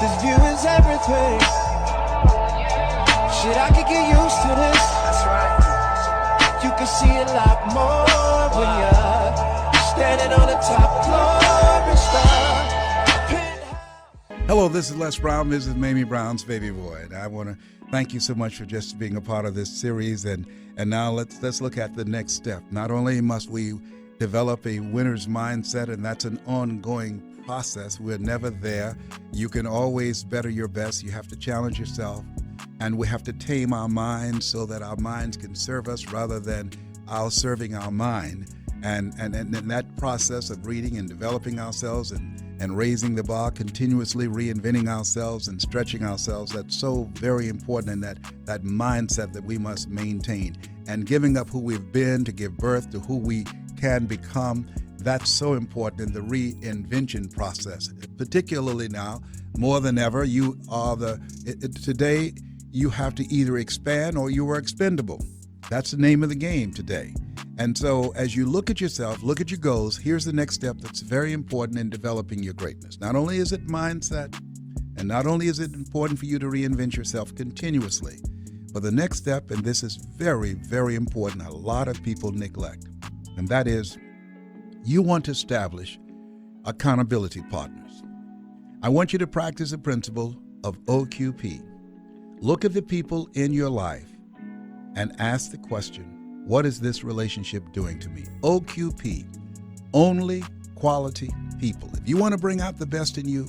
This view is everything. Shit, I could get used to this. That's right. You can see a lot more when you're standing on the top floor and stuff. Hello, this is Les Brown, Mrs. Mamie Brown's baby boy, and I want to thank you so much for just being a part of this series. And now let's look at the next step. Not only must we develop a winner's mindset, and that's an ongoing process. We're never there. You can always better your best. You have to challenge yourself, and we have to tame our minds so that our minds can serve us rather than our serving our mind. And that process of reading and developing ourselves and raising the bar, continuously reinventing ourselves and stretching ourselves, that's so very important, and that mindset that we must maintain. And giving up who we've been to give birth to who we can become, that's so important in the reinvention process. Particularly now, more than ever, today you have to either expand or you are expendable. That's the name of the game today. And so as you look at yourself, look at your goals, here's the next step that's very important in developing your greatness. Not only is it mindset, and not only is it important for you to reinvent yourself continuously, but the next step, and this is very, very important, a lot of people neglect, and that is you want to establish accountability partners. I want you to practice the principle of OQP. Look at the people in your life and ask the question, what is this relationship doing to me? OQP, only quality people. If you want to bring out the best in you,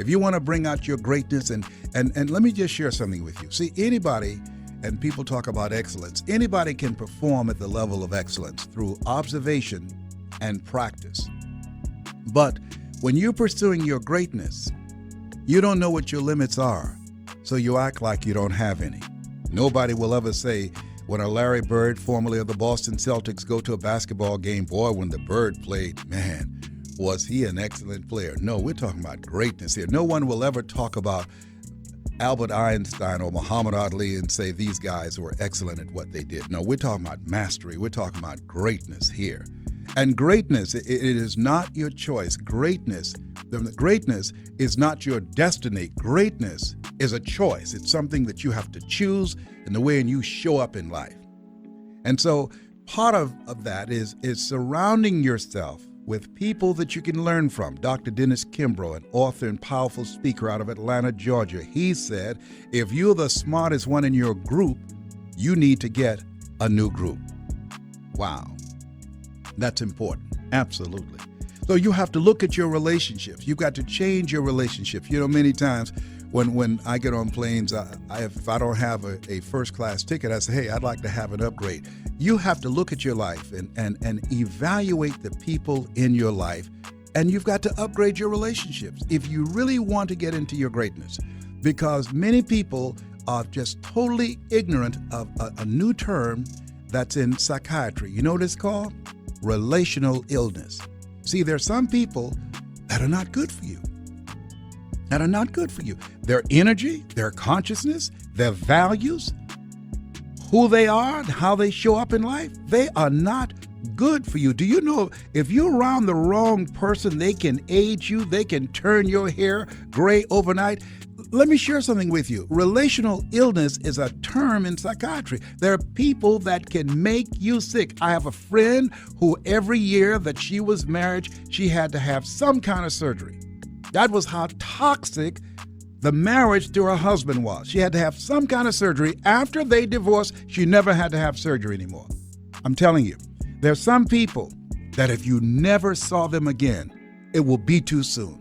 if you want to bring out your greatness, and let me just share something with you. See, anybody, and people talk about excellence, anybody can perform at the level of excellence through observation and practice. But when you're pursuing your greatness, you don't know what your limits are, so you act like you don't have any. Nobody will ever say, when a Larry Bird, formerly of the Boston Celtics, go to a basketball game, boy, when the Bird played, man, was he an excellent player. No, we're talking about greatness here. No one will ever talk about Albert Einstein or Muhammad Ali and say these guys were excellent at what they did. No, we're talking about mastery. We're talking about greatness here. And greatness, it is not your choice. Greatness is not your destiny. Greatness is a choice. It's something that you have to choose in the way you show up in life. And so part of that is surrounding yourself with people that you can learn from. Dr. Dennis Kimbrough, an author and powerful speaker out of Atlanta, Georgia, he said, if you're the smartest one in your group, you need to get a new group. Wow. That's important. Absolutely. So you have to look at your relationships. You've got to change your relationships. You know, many times when I get on planes, if I don't have a first class ticket, I say, hey, I'd like to have an upgrade. You have to look at your life and evaluate the people in your life, and you've got to upgrade your relationships if you really want to get into your greatness, because many people are just totally ignorant of a new term that's in psychiatry. You know what it's called? Relational illness. See, there are some people that are not good for you. Their energy, their consciousness, their values, who they are, and how they show up in life, they are not good for you. Do you know if you're around the wrong person, they can age you, they can turn your hair gray overnight? Let me share something with you. Relational illness is a term in psychiatry. There are people that can make you sick. I have a friend who every year that she was married, she had to have some kind of surgery. That was how toxic the marriage to her husband was. She had to have some kind of surgery. After they divorced, she never had to have surgery anymore. I'm telling you, there's some people that if you never saw them again, it will be too soon.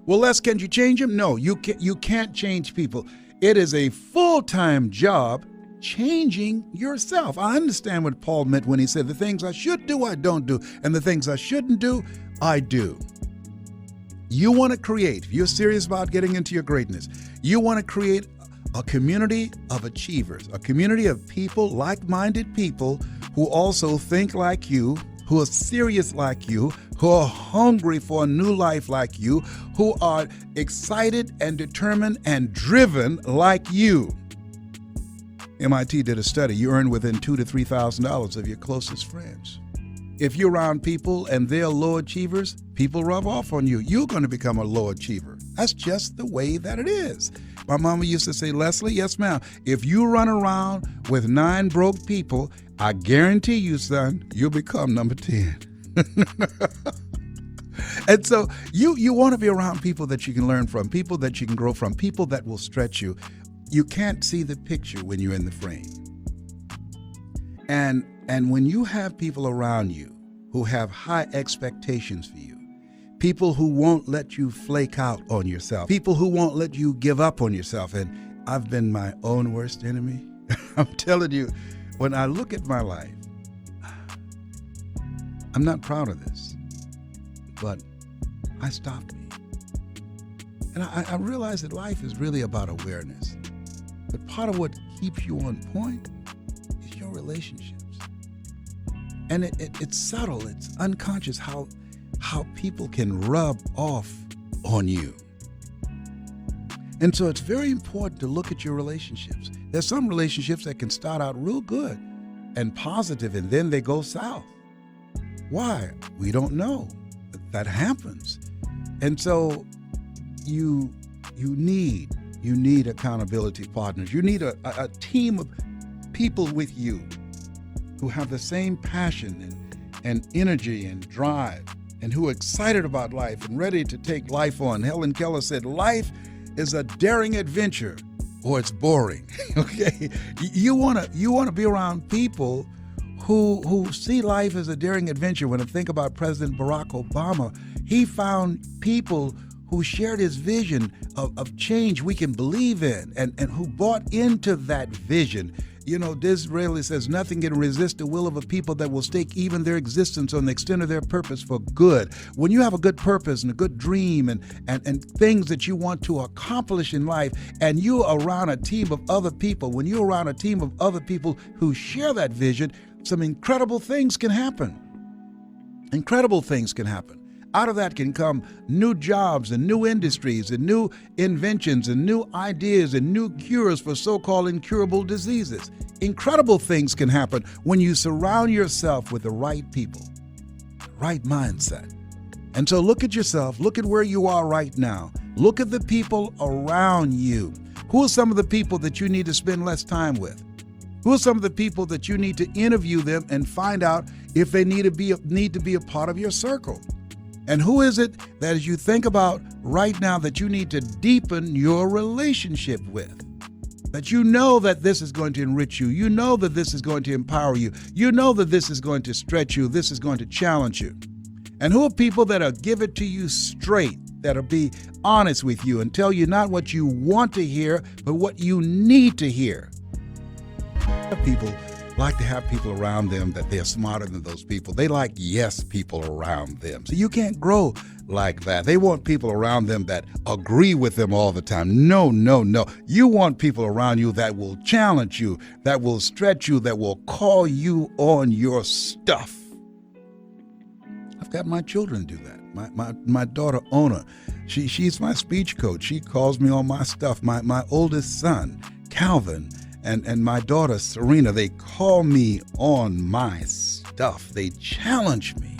Well, Les, can you change them? No, you can't change people. It is a full-time job changing yourself. I understand what Paul meant when he said, the things I should do, I don't do, and the things I shouldn't do, I do. You want to create, if you're serious about getting into your greatness, you want to create a community of achievers, a community of people, like-minded people who also think like you, who are serious like you, who are hungry for a new life like you, who are excited and determined and driven like you. MIT did a study. You earn within $2,000 to $3,000 of your closest friends. If you're around people and they're low achievers, people rub off on you. You're going to become a low achiever. That's just the way that it is. My mama used to say, Leslie, yes, ma'am, if you run around with 9 broke people, I guarantee you, son, you'll become number 10. And so you want to be around people that you can learn from, people that you can grow from, people that will stretch you. You can't see the picture when you're in the frame. And when you have people around you who have high expectations for you, people who won't let you flake out on yourself, people who won't let you give up on yourself. And I've been my own worst enemy. I'm telling you, when I look at my life, I'm not proud of this, but I stopped me. And I realized that life is really about awareness. But part of what keeps you on point is your relationships. And it's subtle, it's unconscious how people can rub off on you. And so it's very important to look at your relationships. There's some relationships that can start out real good and positive, and then they go south. Why? We don't know. That happens. And so you need accountability partners. You need a team of people with you who have the same passion and energy and drive, and who are excited about life and ready to take life on. Helen Keller said, life is a daring adventure or it's boring. Okay? You wanna be around people who see life as a daring adventure. When I think about President Barack Obama, he found people who shared his vision of change we can believe in, and who bought into that vision. You know, Disraeli says, nothing can resist the will of a people that will stake even their existence on the extent of their purpose for good. When you have a good purpose and a good dream and things that you want to accomplish in life, and you're around a team of other people, when you're around a team of other people who share that vision, some incredible things can happen. Incredible things can happen. Out of that can come new jobs and new industries and new inventions and new ideas and new cures for so-called incurable diseases. Incredible things can happen when you surround yourself with the right people, right mindset. And so look at yourself, look at where you are right now. Look at the people around you. Who are some of the people that you need to spend less time with? Who are some of the people that you need to interview them and find out if they need to be a part of your circle? And who is it that, as you think about right now, that you need to deepen your relationship with? That you know that this is going to enrich you. You know that this is going to empower you. You know that this is going to stretch you. This is going to challenge you. And who are people that will give it to you straight, that'll be honest with you and tell you not what you want to hear, but what you need to hear? People like to have people around them that they're smarter than those people. They like yes people around them. So you can't grow like that. They want people around them that agree with them all the time. No. You want people around you that will challenge you, that will stretch you, that will call you on your stuff. I've got my children do that. My daughter, Ona, she's my speech coach. She calls me on my stuff. My oldest son, Calvin, and my daughter, Serena, they call me on my stuff. They challenge me.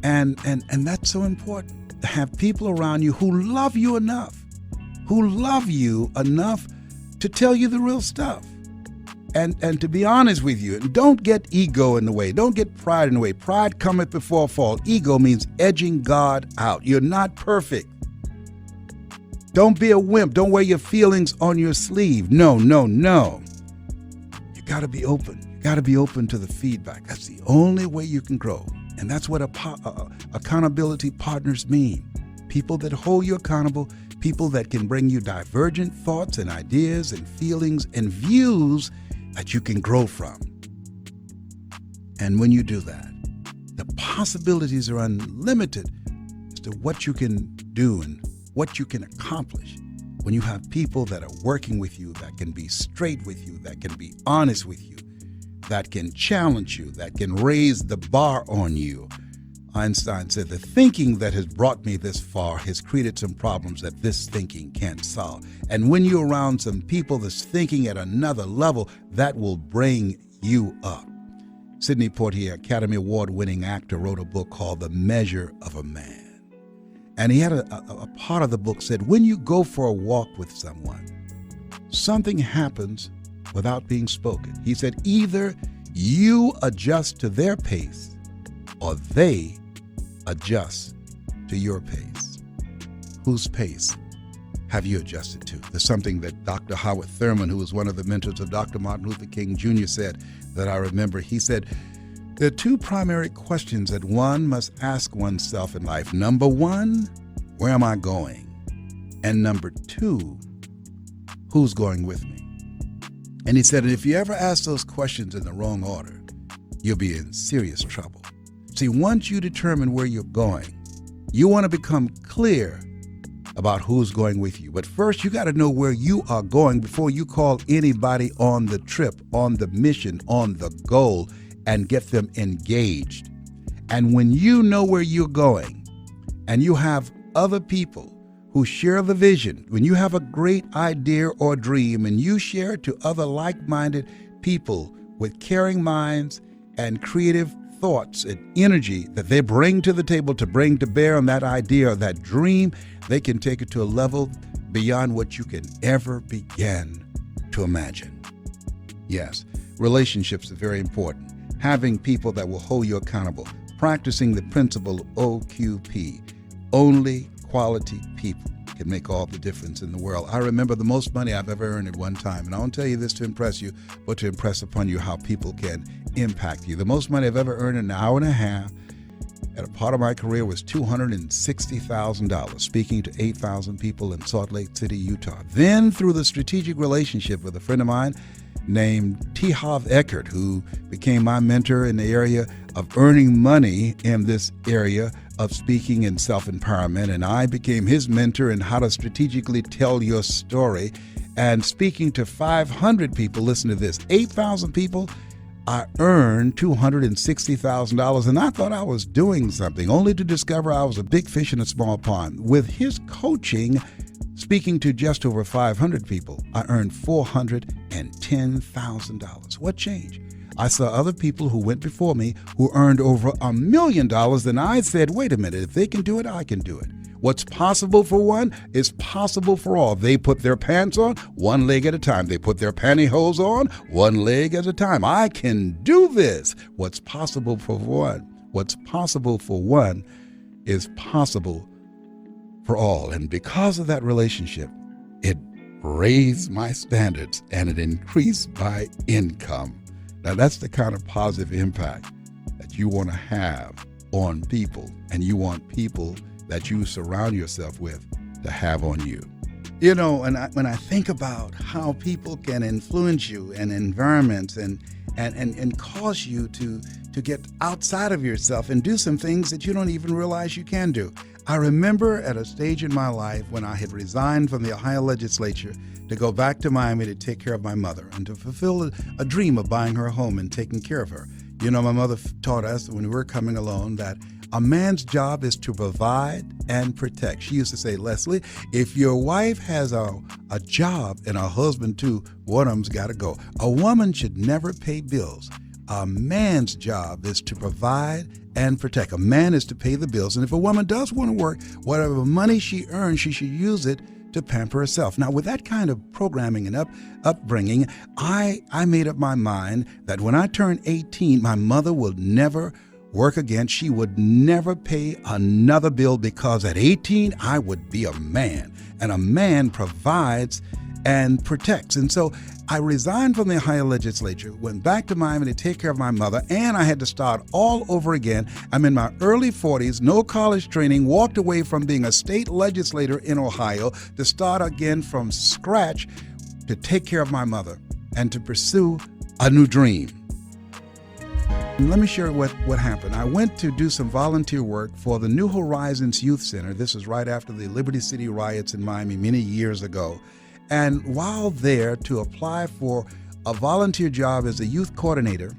And that's so important, to have people around you who love you enough to tell you the real stuff. And to be honest with you, and don't get ego in the way. Don't get pride in the way. Pride cometh before a fall. Ego means edging God out. You're not perfect. Don't be a wimp. Don't wear your feelings on your sleeve. No. You got to be open. You got to be open to the feedback. That's the only way you can grow. And that's what accountability partners mean. People that hold you accountable, people that can bring you divergent thoughts and ideas and feelings and views that you can grow from. And when you do that, the possibilities are unlimited as to what you can do and what you can accomplish when you have people that are working with you, that can be straight with you, that can be honest with you, that can challenge you, that can raise the bar on you. Einstein said, the thinking that has brought me this far has created some problems that this thinking can't solve. And when you're around some people that's thinking at another level, that will bring you up. Sidney Poitier, Academy Award-winning actor, wrote a book called The Measure of a Man. And he had a part of the book said, when you go for a walk with someone, something happens without being spoken. He said, either you adjust to their pace or they adjust to your pace. Whose pace have you adjusted to? There's something that Dr. Howard Thurman, who was one of the mentors of Dr. Martin Luther King Jr., said that I remember. He said, there are two primary questions that one must ask oneself in life. Number one, where am I going? And number two, who's going with me? And he said, if you ever ask those questions in the wrong order, you'll be in serious trouble. See, once you determine where you're going, you want to become clear about who's going with you. But first, you got to know where you are going before you call anybody on the trip, on the mission, on the goal, and get them engaged. And when you know where you're going and you have other people who share the vision, when you have a great idea or dream and you share it to other like-minded people with caring minds and creative thoughts and energy that they bring to the table to bring to bear on that idea or that dream, they can take it to a level beyond what you can ever begin to imagine. Yes, relationships are very important. Having people that will hold you accountable. Practicing the principle of OQP. Only quality people can make all the difference in the world. I remember the most money I've ever earned at one time, and I won't tell you this to impress you, but to impress upon you how people can impact you. The most money I've ever earned in an hour and a half at a part of my career was $260,000, speaking to 8,000 people in Salt Lake City, Utah. Then through the strategic relationship with a friend of mine named T. Hav Eckert, who became my mentor in the area of earning money in this area of speaking and self-empowerment, and I became his mentor in how to strategically tell your story. And speaking to 500 people, listen to this, 8,000 people, I earned $260,000, and I thought I was doing something, only to discover I was a big fish in a small pond. With his coaching, speaking to just over 500 people, I earned $410,000. What changed? I saw other people who went before me who earned over $1 million, and I said, wait a minute, if they can do it, I can do it. What's possible for one is possible for all. They put their pants on one leg at a time. They put their pantyhose on one leg at a time. I can do this. What's possible for one is possible for all. And because of that relationship, it raised my standards and it increased my income. Now, that's the kind of positive impact that you want to have on people, and you want people that you surround yourself with to have on you. You know, and when I think about how people can influence you and environments and cause you to get outside of yourself and do some things that you don't even realize you can do. I remember at a stage in my life when I had resigned from the Ohio legislature to go back to Miami to take care of my mother and to fulfill a dream of buying her a home and taking care of her. You know, my mother taught us when we were coming along that a man's job is to provide and protect. She used to say, Leslie, if your wife has a job and a husband too, one of them's got to go. A woman should never pay bills. A man's job is to provide and protect. A man is to pay the bills. And if a woman does want to work, whatever money she earns, she should use it to pamper herself. Now, with that kind of programming and upbringing, I made up my mind that when I turned 18, my mother will never work again. She would never pay another bill because at 18, I would be a man. And a man provides and protects. And so I resigned from the Ohio legislature, went back to Miami to take care of my mother, and I had to start all over again. I'm in my early 40s, no college training, walked away from being a state legislator in Ohio to start again from scratch to take care of my mother and to pursue a new dream. Let me share what happened. I went to do some volunteer work for the New Horizons Youth Center. This was right after the Liberty City riots in Miami many years ago. And while there to apply for a volunteer job as a youth coordinator,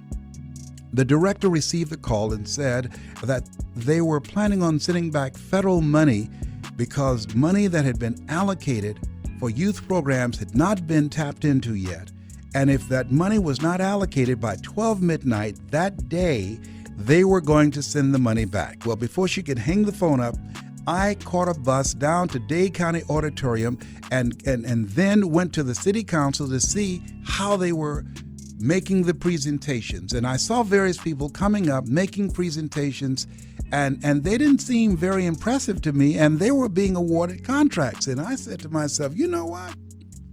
the director received a call and said that they were planning on sending back federal money because money that had been allocated for youth programs had not been tapped into yet. And if that money was not allocated by 12 midnight that day, they were going to send the money back. Well, before she could hang the phone up, I caught a bus down to Dade County Auditorium and then went to the city council to see how they were making the presentations. And I saw various people coming up, making presentations, and they didn't seem very impressive to me, and they were being awarded contracts. And I said to myself, you know what?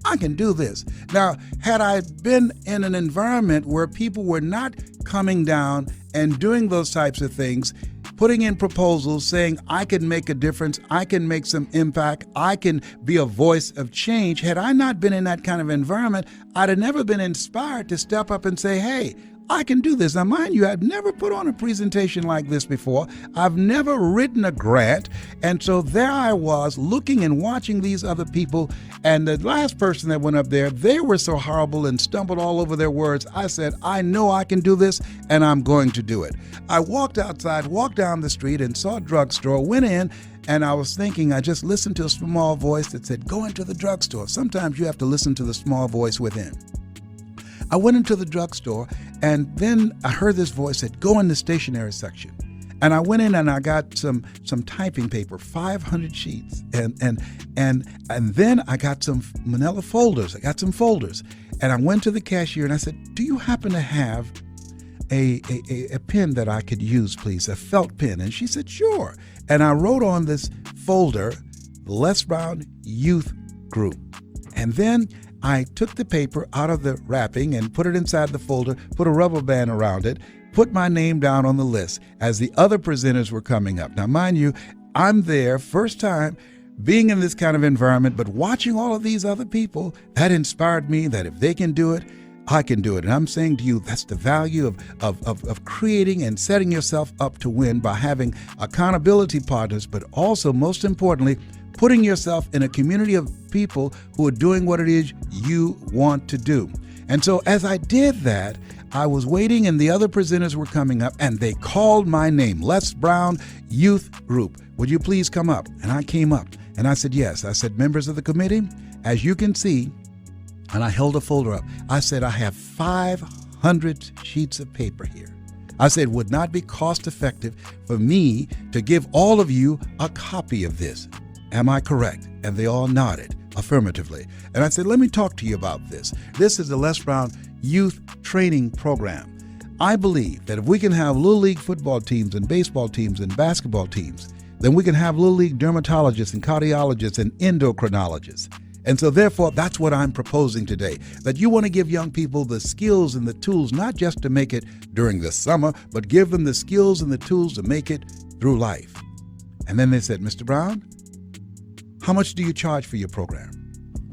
I can do this. Now, had I been in an environment where people were not coming down and doing those types of things, putting in proposals saying, I can make a difference, I can make some impact, I can be a voice of change. Had I not been in that kind of environment, I'd have never been inspired to step up and say, hey, I can do this. Now, mind you, I've never put on a presentation like this before. I've never written a grant. And so there I was looking and watching these other people. And the last person that went up there, they were so horrible and stumbled all over their words. I said, I know I can do this, and I'm going to do it. I walked outside, walked down the street, and saw a drugstore, went in, and I was thinking, I just listened to a small voice that said, go into the drugstore. Sometimes you have to listen to the small voice within. I went into the drugstore, and then I heard this voice that go in the stationery section. And I went in and I got some typing paper, 500 sheets, and then I got some manila folders. I got some folders, and I went to the cashier and I said, "Do you happen to have a pen that I could use, please, a felt pen?" And she said, "Sure." And I wrote on this folder, Les Brown Youth Group, and then I took the paper out of the wrapping and put it inside the folder, put a rubber band around it, put my name down on the list as the other presenters were coming up. Now, mind you, I'm there, first time being in this kind of environment, but watching all of these other people, that inspired me that if they can do it, I can do it. And I'm saying to you, that's the value of creating and setting yourself up to win by having accountability partners, but also, most importantly, putting yourself in a community of people who are doing what it is you want to do. And so as I did that, I was waiting and the other presenters were coming up and they called my name, Les Brown Youth Group. Would you please come up? And I came up and I said, yes. I said, members of the committee, as you can see, and I held a folder up. I said, I have 500 sheets of paper here. I said, would not be cost effective for me to give all of you a copy of this. Am I correct? And they all nodded affirmatively. And I said, let me talk to you about this. This is the Les Brown Youth Training Program. I believe that if we can have Little League football teams and baseball teams and basketball teams, then we can have Little League dermatologists and cardiologists and endocrinologists. And so therefore, that's what I'm proposing today, that you want to give young people the skills and the tools, not just to make it during the summer, but give them the skills and the tools to make it through life. And then they said, Mr. Brown, how much do you charge for your program?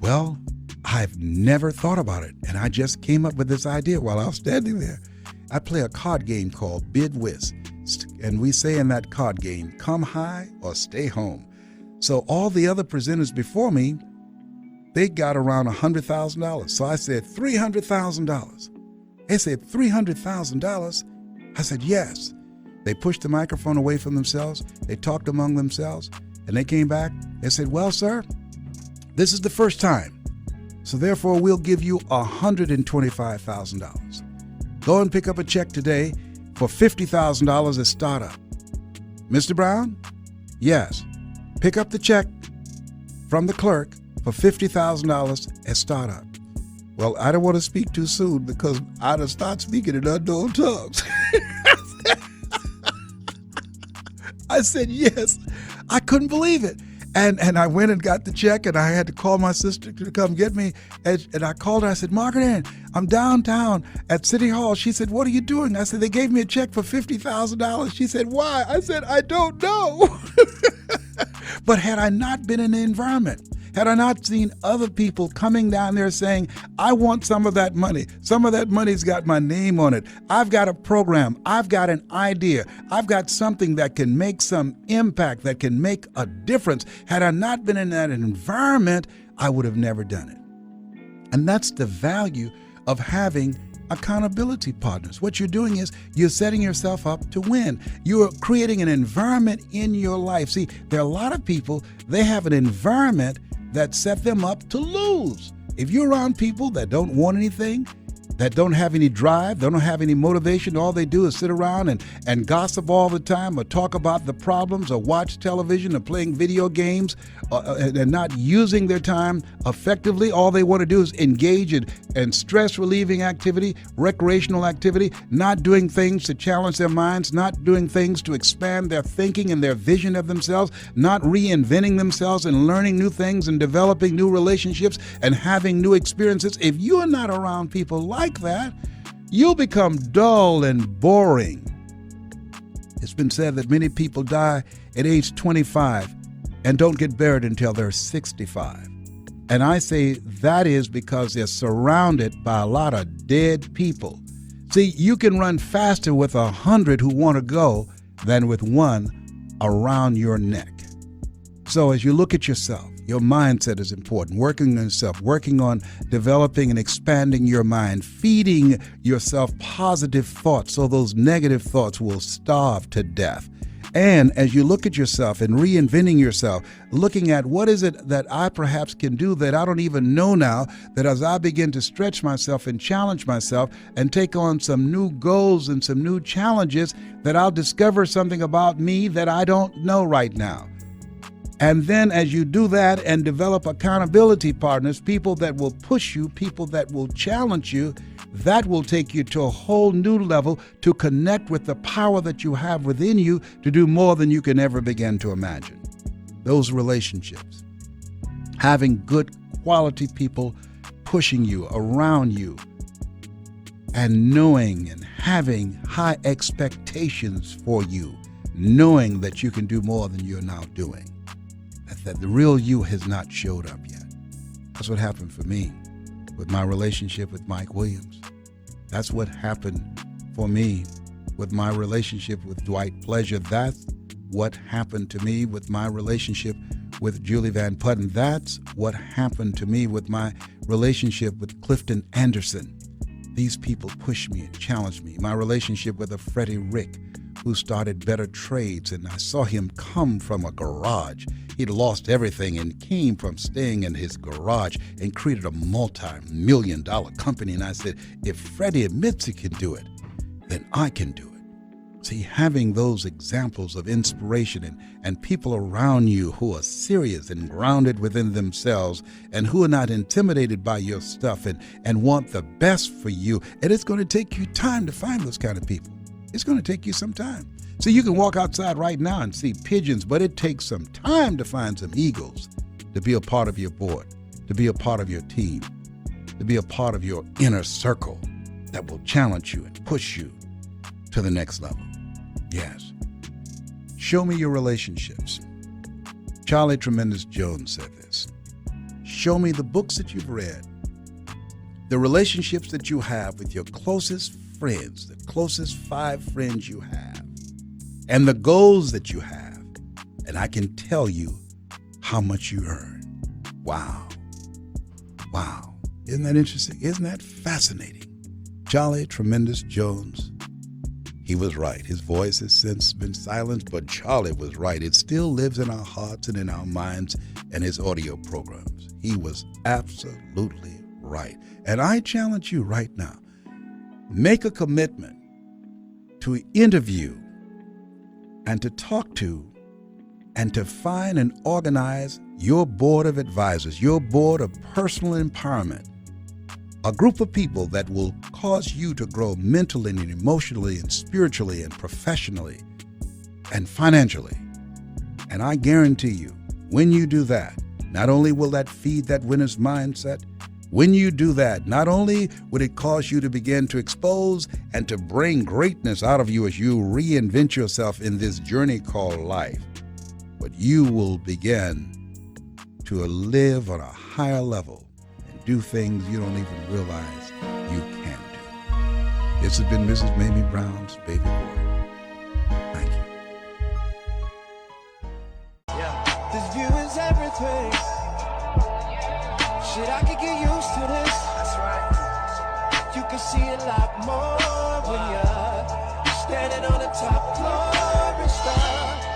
Well, I've never thought about it, and I just came up with this idea while I was standing there. I play a card game called Bid Whist, and we say in that card game, come high or stay home. So all the other presenters before me, they got around $100,000. So I said, $300,000. They said, $300,000? I said, yes. They pushed the microphone away from themselves. They talked among themselves. And they came back, they said, well, sir, this is the first time. So therefore, we'll give you $125,000. Go and pick up a check today for $50,000 as startup. Mr. Brown? Yes. Pick up the check from the clerk for $50,000 as startup. Well, I don't want to speak too soon because I'd have started speaking in unknown tongues. I said, yes. I couldn't believe it. And I went and got the check, and I had to call my sister to come get me. And I called her. I said, Margaret Ann, I'm downtown at City Hall. She said, what are you doing? I said, they gave me a check for $50,000. She said, why? I said, I don't know. But had I not been in the environment, had I not seen other people coming down there saying, I want some of that money. Some of that money's got my name on it. I've got a program. I've got an idea. I've got something that can make some impact, that can make a difference. Had I not been in that environment, I would have never done it. And that's the value of having accountability partners. What you're doing is you're setting yourself up to win. You're creating an environment in your life. See, there are a lot of people, they have an environment that set them up to lose. If you're around people that don't want anything, that don't have any drive, they don't have any motivation. All they do is sit around and gossip all the time, or talk about the problems, or watch television, or playing video games, and not using their time effectively. All they want to do is engage in stress-relieving activity, recreational activity, not doing things to challenge their minds, not doing things to expand their thinking and their vision of themselves, not reinventing themselves and learning new things and developing new relationships and having new experiences. If you're not around people like that, you'll become dull and boring. It's been said that many people die at age 25 and don't get buried until they're 65. And I say that is because they're surrounded by a lot of dead people. See, you can run faster with 100 who want to go than with one around your neck. So as you look at yourself, your mindset is important. Working on yourself, working on developing and expanding your mind, feeding yourself positive thoughts so those negative thoughts will starve to death. And as you look at yourself and reinventing yourself, looking at what is it that I perhaps can do that I don't even know now, that as I begin to stretch myself and challenge myself and take on some new goals and some new challenges, that I'll discover something about me that I don't know right now. And then as you do that and develop accountability partners, people that will push you, people that will challenge you, that will take you to a whole new level to connect with the power that you have within you to do more than you can ever begin to imagine. Those relationships, having good quality people pushing you, around you, and knowing and having high expectations for you, knowing that you can do more than you're now doing. That the real you has not showed up yet. That's what happened for me with my relationship with Mike Williams. That's what happened for me with my relationship with Dwight Pleasure. That's what happened to me with my relationship with Julie Van Putten. That's what happened to me with my relationship with Clifton Anderson. These people pushed me and challenged me. My relationship with a Freddie Rick, who started Better Trades, and I saw him come from a garage. He'd lost everything and came from staying in his garage and created a multi-million-dollar company. And I said, if Freddie admits he can do it, then I can do it. See, having those examples of inspiration and people around you who are serious and grounded within themselves and who are not intimidated by your stuff and want the best for you. And it's going to take you time to find those kind of people. It's going to take you some time. So you can walk outside right now and see pigeons, but it takes some time to find some eagles to be a part of your board, to be a part of your team, to be a part of your inner circle that will challenge you and push you to the next level. Yes. Show me your relationships. Charlie Tremendous Jones said this. Show me the books that you've read, the relationships that you have with your closest friends, the closest 5 friends you have, and the goals that you have, and I can tell you how much you earn. Wow. Wow. Isn't that interesting? Isn't that fascinating? Charlie Tremendous Jones, he was right. His voice has since been silenced, but Charlie was right. It still lives in our hearts and in our minds and his audio programs. He was absolutely right. And I challenge you right now, make a commitment to interview and to talk to and to find and organize your board of advisors, your board of personal empowerment, a group of people that will cause you to grow mentally and emotionally and spiritually and professionally and financially. And I guarantee you, when you do that, not only will that feed that winner's mindset, when you do that, not only would it cause you to begin to expose and to bring greatness out of you as you reinvent yourself in this journey called life, but you will begin to live on a higher level and do things you don't even realize you can do. This has been Mrs. Mamie Brown's Baby Boy. Thank you. Yeah. This view is everything. Shit, I could get used to this. That's right. You can see a lot more when you're standing on the top floor and stuff.